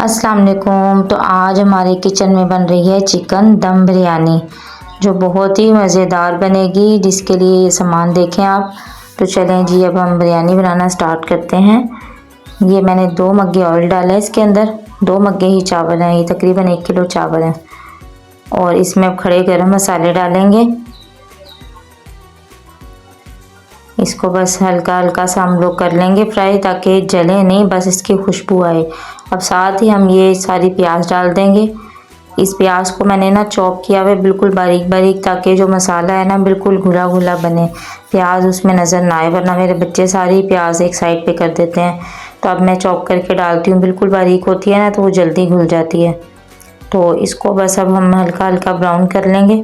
अस्सलाम वालेकुम। तो आज हमारे किचन में बन रही है चिकन दम बिरयानी, जो बहुत ही मज़ेदार बनेगी। जिसके लिए ये सामान देखें आप। तो चलें जी, अब हम बिरयानी बनाना स्टार्ट करते हैं। ये मैंने 2 मग्गे ऑयल डाला है इसके अंदर। 2 मग्गे ही चावल हैं, ये तकरीबन 1 किलो चावल हैं। और इसमें अब खड़े गरम मसाले डालेंगे। इसको बस हल्का हल्का सा हम लोग कर लेंगे फ्राई, ताकि जले नहीं, बस इसकी खुशबू आए। अब साथ ही हम ये सारी प्याज डाल देंगे। इस प्याज को मैंने ना चॉप किया हुआ है बिल्कुल बारीक बारीक, ताकि जो मसाला है ना बिल्कुल घुला घुला बने, प्याज उसमें नज़र ना आए, वरना मेरे बच्चे सारी प्याज एक साइड पे कर देते हैं। तो अब मैं चॉप करके डालती हूँ, बिल्कुल बारीक होती है ना तो वो जल्दी घुल जाती है। तो इसको बस अब हम हल्का हल्का ब्राउन कर लेंगे,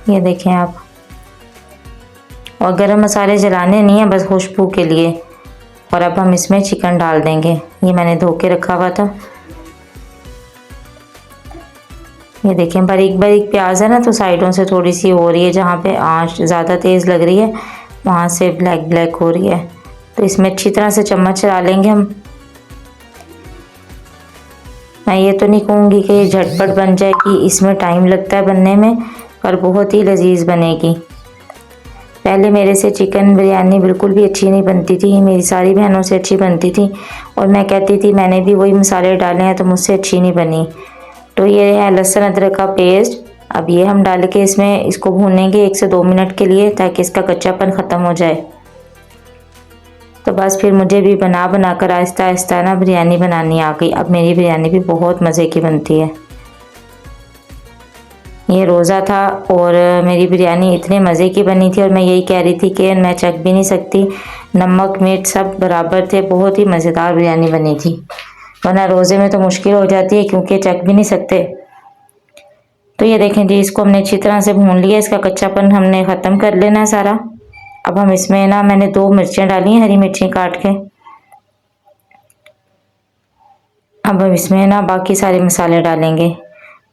ये देखें आप। और गरम मसाले जलाने नहीं है, बस खुशबू के लिए। और अब हम इसमें चिकन डाल देंगे, ये मैंने धो के रखा हुआ था। ये देखें बारीक बारीक प्याज है ना, तो साइडों से थोड़ी सी हो रही है, जहाँ पे आंच ज़्यादा तेज़ लग रही है वहाँ से ब्लैक ब्लैक हो रही है। तो इसमें अच्छी तरह से चम्मच चला लेंगे हम। मैं ये तो नहीं कहूँगी कि ये झटपट बन जाएगी, इसमें टाइम लगता है बनने में, पर बहुत ही लजीज बनेगी। पहले मेरे से चिकन बिरयानी बिल्कुल भी अच्छी नहीं बनती थी, मेरी सारी बहनों से अच्छी बनती थी। और मैं कहती थी मैंने भी वही मसाले डाले हैं, तो मुझसे अच्छी नहीं बनी। तो ये है लहसुन अदरक का पेस्ट। अब ये हम डाल के इसमें इसको भूनेंगे 1 से 2 मिनट के लिए, ताकि इसका कच्चापन ख़त्म हो जाए। तो बस फिर मुझे भी बना बना कर आहिस्ता आहिस्ता ना बिरयानी बनानी आ गई। अब मेरी बिरयानी भी बहुत मज़े की बनती है। ये रोज़ा था और मेरी बिरयानी इतने मज़े की बनी थी, और मैं यही कह रही थी कि मैं चख भी नहीं सकती, नमक मिर्च सब बराबर थे, बहुत ही मज़ेदार बिरयानी बनी थी। वरना रोज़े में तो मुश्किल हो जाती है, क्योंकि चख भी नहीं सकते। तो ये देखें जी, इसको हमने अच्छी तरह से भून लिया, इसका कच्चापन हमने ख़त्म कर लेना है सारा। अब हम इसमें ना, मैंने 2 मिर्चें डाली हैं, हरी मिर्चें काट के। अब हम इसमें ना बाकी सारे मसाले डालेंगे।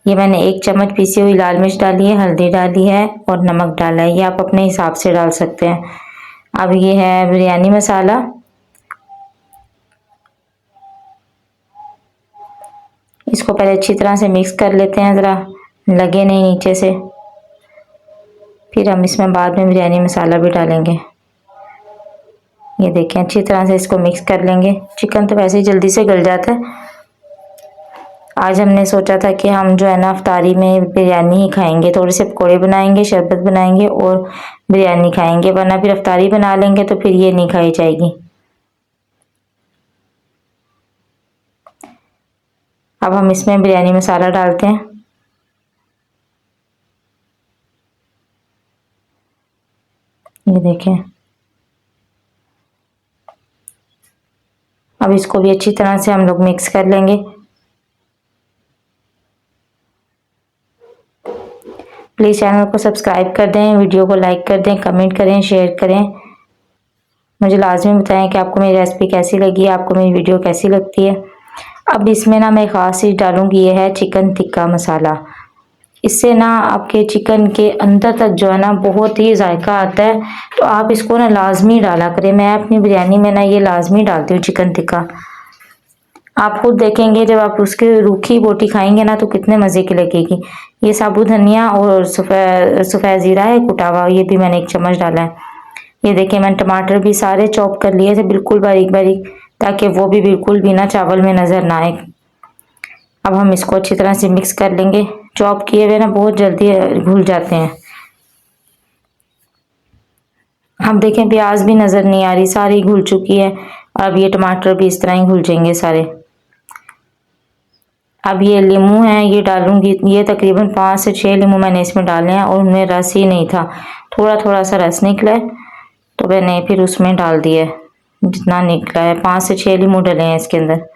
ये मैंने 1 चम्मच पीसी हुई लाल मिर्च डाली है, हल्दी डाली है और नमक डाला है, ये आप अपने हिसाब से डाल सकते हैं। अब ये है बिरयानी मसाला। इसको पहले अच्छी तरह से मिक्स कर लेते हैं, ज़रा लगे नहीं नीचे से। फिर हम इसमें बाद में बिरयानी मसाला भी डालेंगे। ये देखें अच्छी तरह से इसको मिक्स कर लेंगे। चिकन तो वैसे ही जल्दी से गल जाता है। आज हमने सोचा था कि हम जो है ना अफ्तारी में बिरयानी ही खाएंगे, थोड़े से पकौड़े बनाएंगे, शरबत बनाएंगे और बिरयानी खाएंगे, वरना फिर अफ्तारी बना लेंगे तो फिर ये नहीं खाई जाएगी। अब हम इसमें बिरयानी मसाला डालते हैं। ये देखें, अब इसको भी अच्छी तरह से हम लोग मिक्स कर लेंगे। प्लीज़ चैनल को सब्सक्राइब कर दें, वीडियो को लाइक कर दें, कमेंट करें, शेयर करें। मुझे लाजमी बताएं कि आपको मेरी रेसिपी कैसी लगी, आपको मेरी वीडियो कैसी लगती है। अब इसमें ना मैं ख़ास चीज़ डालूंगी, ये है चिकन टिक्का मसाला। इससे ना आपके चिकन के अंदर तक जो है ना बहुत ही जायका आता है। तो आप इसको ना लाजमी डाला करें। मैं अपनी बिरयानी में ना ये लाजमी डालती हूँ चिकन टिक्का। आप खुद देखेंगे जब आप उसकी रूखी बोटी खाएंगे ना, तो कितने मज़े की लगेगी। ये साबुत धनिया और सफ़ेद ज़ीरा है कुटा हुआ, ये भी मैंने 1 चम्मच डाला है। ये देखिए मैंने टमाटर भी सारे चॉप कर लिए थे बिल्कुल बारीक बारीक, ताकि वो भी बिल्कुल भी ना चावल में नज़र ना आए। अब हम इसको अच्छी तरह से मिक्स कर लेंगे। चॉप किए हुए ना बहुत जल्दी घुल जाते हैं। अब देखें प्याज भी नज़र नहीं आ रही, सारी घुल चुकी है। और अब ये टमाटर भी इस तरह ही घुल जाएंगे सारे। अब ये लीमू है, ये डालूंगी। ये तकरीबन 5 से 6 लीमू मैंने इसमें डाले हैं, और उनमें रस ही नहीं था, थोड़ा थोड़ा सा रस निकला है, तो मैंने फिर उसमें डाल दिया है। जितना निकला है 5 से 6 लीमू डले हैं इसके अंदर।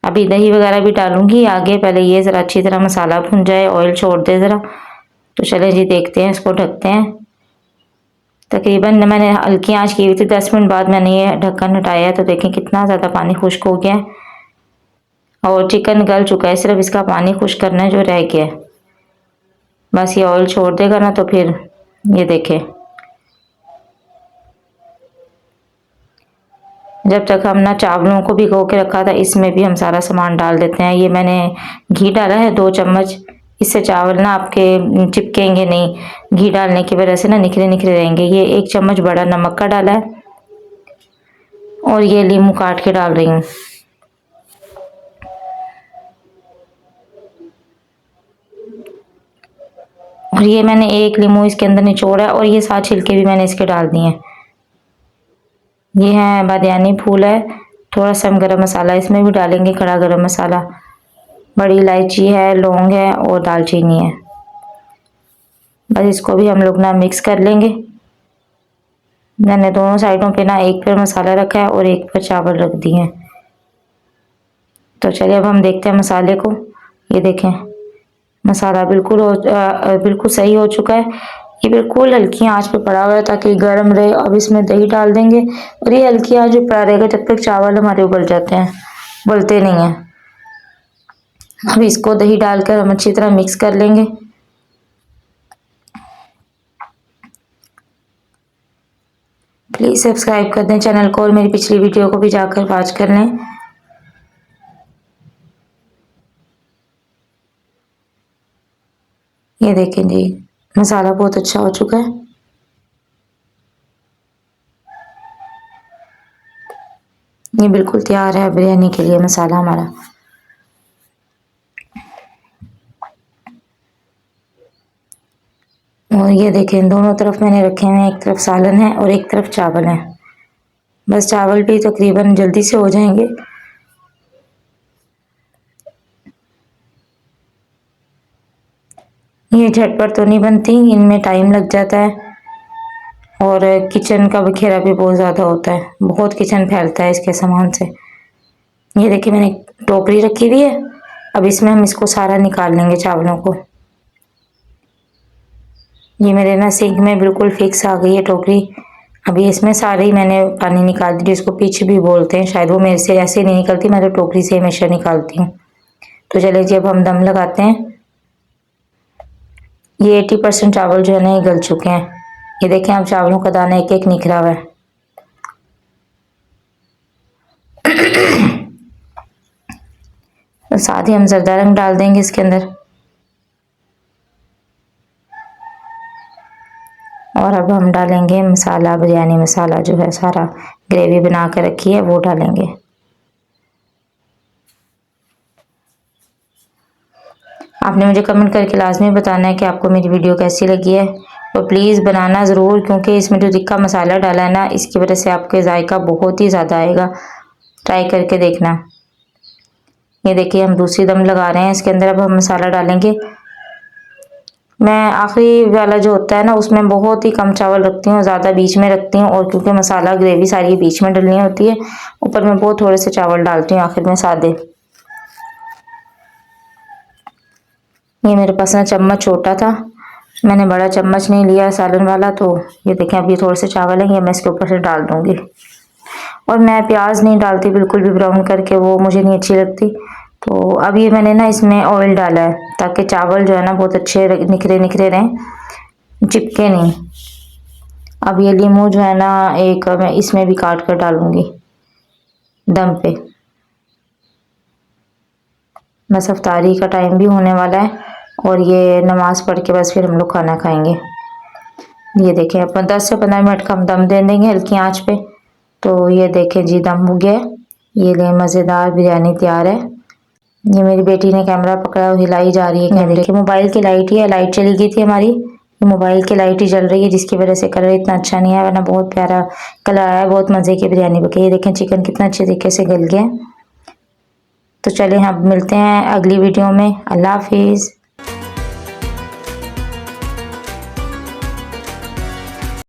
अभी दही वगैरह भी डालूंगी आगे, पहले ये ज़रा अच्छी तरह मसाला भुन जाए, ऑयल छोड़ दे ज़रा। तो चले जी देखते हैं, इसको ढकते हैं। तकरीबन मैंने हल्की आंच की हुई थी, 10 मिनट बाद मैंने ये ढक्कन हटाया, तो देखें कितना ज़्यादा पानी खुश्क हो गया है और चिकन गल चुका है। सिर्फ इसका पानी खुश्क करना है जो रह गया है। बस ये ऑयल छोड़ देगा ना, तो फिर ये देखें जब तक हम ना चावलों को भिगो के रखा था, इसमें भी हम सारा सामान डाल देते हैं। ये मैंने घी डाला है 2 चम्मच, इससे चावल ना आपके चिपकेंगे नहीं। घी डालने की वजह से ना निखरे निखरे रहेंगे। ये 1 चम्मच बड़ा नमक का डाला है और ये नींबू काट के डाल रही हूँ। और ये मैंने 1 नींबू इसके अंदर निचोड़ा है और ये 7 छिलके भी मैंने इसके डाल दिए हैं। ये है बादियानी फूल है, थोड़ा सा हम गरम मसाला इसमें भी डालेंगे, खड़ा गरम मसाला, बड़ी इलायची है, लौंग है और दालचीनी है। बस इसको भी हम लोग ना मिक्स कर लेंगे। मैंने दोनों साइडों पे ना एक पर मसाला रखा है और एक पर चावल रख दिए हैं। तो चलिए अब हम देखते हैं मसाले को। ये देखें मसाला बिल्कुल सही हो चुका है। ये बिल्कुल हल्की आंच पे पड़ा हुआ है ताकि गर्म रहे। अब इसमें दही डाल देंगे और ये हल्की आंच पे पड़ा रहेगा जब तक चावल हमारे उबल जाते हैं, उबलते नहीं हैं। अब इसको दही डालकर हम अच्छी तरह मिक्स कर लेंगे। प्लीज़ सब्सक्राइब कर दें चैनल को और मेरी पिछली वीडियो को भी जाकर वॉच कर लें। ये देखें जी, मसाला बहुत अच्छा हो चुका है। ये बिल्कुल तैयार है बिरयानी के लिए मसाला हमारा। और ये देखें दोनों तरफ मैंने रखे हुए हैं, एक तरफ सालन है और एक तरफ चावल है। बस चावल भी तकरीबन जल्दी से हो जाएंगे। ये झटपट तो नहीं बनती, इनमें टाइम लग जाता है और किचन का बखेरा भी बहुत ज़्यादा होता है, बहुत किचन फैलता है इसके सामान से। ये देखिए मैंने टोकरी रखी हुई है, अब इसमें हम इसको सारा निकाल लेंगे चावलों को। ये मेरे ना सिंक में बिल्कुल फिक्स आ गई है टोकरी। अभी इसमें सारे ही मैंने पानी निकाल दी, जिसको पिच भी बोलते हैं शायद, वो मेरे से ऐसे नहीं निकलती, मैं तो टोकरी से हमेशा निकालती हूँ। तो चलिए जी अब हम दम लगाते हैं। ये 80% चावल जो है ना ये गल चुके हैं। ये देखें अब चावलों का दाना एक एक निखरा हुआ है। तो साथ ही हम जर्दा रंग डाल देंगे इसके अंदर। और अब हम डालेंगे मसाला, बिरयानी मसाला जो है सारा ग्रेवी बना कर रखी है वो डालेंगे। आपने मुझे कमेंट करके लाजमी बताना है कि आपको मेरी वीडियो कैसी लगी है और प्लीज़ बनाना ज़रूर, क्योंकि इसमें जो तिक्का मसाला डाला है ना इसकी वजह से आपके जायका बहुत ही ज़्यादा आएगा। ट्राई करके देखना। ये देखिए हम दूसरी दम लगा रहे हैं इसके अंदर। अब हम मसाला डालेंगे। मैं आखिरी वाला जो होता है ना उसमें बहुत ही कम चावल रखती हूँ, ज़्यादा बीच में रखती हूँ, और क्योंकि मसाला ग्रेवी सारी बीच में डलनी होती है, ऊपर में बहुत थोड़े से चावल डालती हूँ आखिर में सादे। ये मेरे पास ना चम्मच छोटा था, मैंने बड़ा चम्मच नहीं लिया सालन वाला। तो ये देखें अब ये थोड़े से चावल हैं, ये मैं इसके ऊपर से डाल दूँगी। और मैं प्याज नहीं डालती बिल्कुल भी ब्राउन करके, वो मुझे नहीं अच्छी लगती। तो अब ये मैंने ना इसमें ऑयल डाला है ताकि चावल जो है ना बहुत अच्छे निखरे निखरे रहें, चिपके नहीं। अब ये लीमू जो है ना एक मैं इसमें भी काट कर डालूंगी दम पे। बस अफ्तारी का टाइम भी होने वाला है और ये नमाज पढ़ के बस फिर हम लोग खाना खाएंगे। ये देखें अपन 10 से 15 मिनट का हम दम दे देंगे हल्की आंच पे। तो ये देखें जी दम हो गया। ये ले मज़ेदार बिरयानी तैयार है। ये मेरी बेटी ने कैमरा पकड़ा और हिलाई जा रही है कैमरे। देखिए मोबाइल की लाइट ही है, लाइट चली गई थी हमारी, ये मोबाइल की लाइट ही जल रही है जिसकी वजह से कलर इतना अच्छा नहीं आया, वरना बहुत प्यारा कलर आया, बहुत मज़े की बिरयानी पकी। ये देखें चिकन कितना अच्छे तरीके से गल गया। तो चलिए हम मिलते हैं अगली वीडियो में। अल्लाह हाफिज़।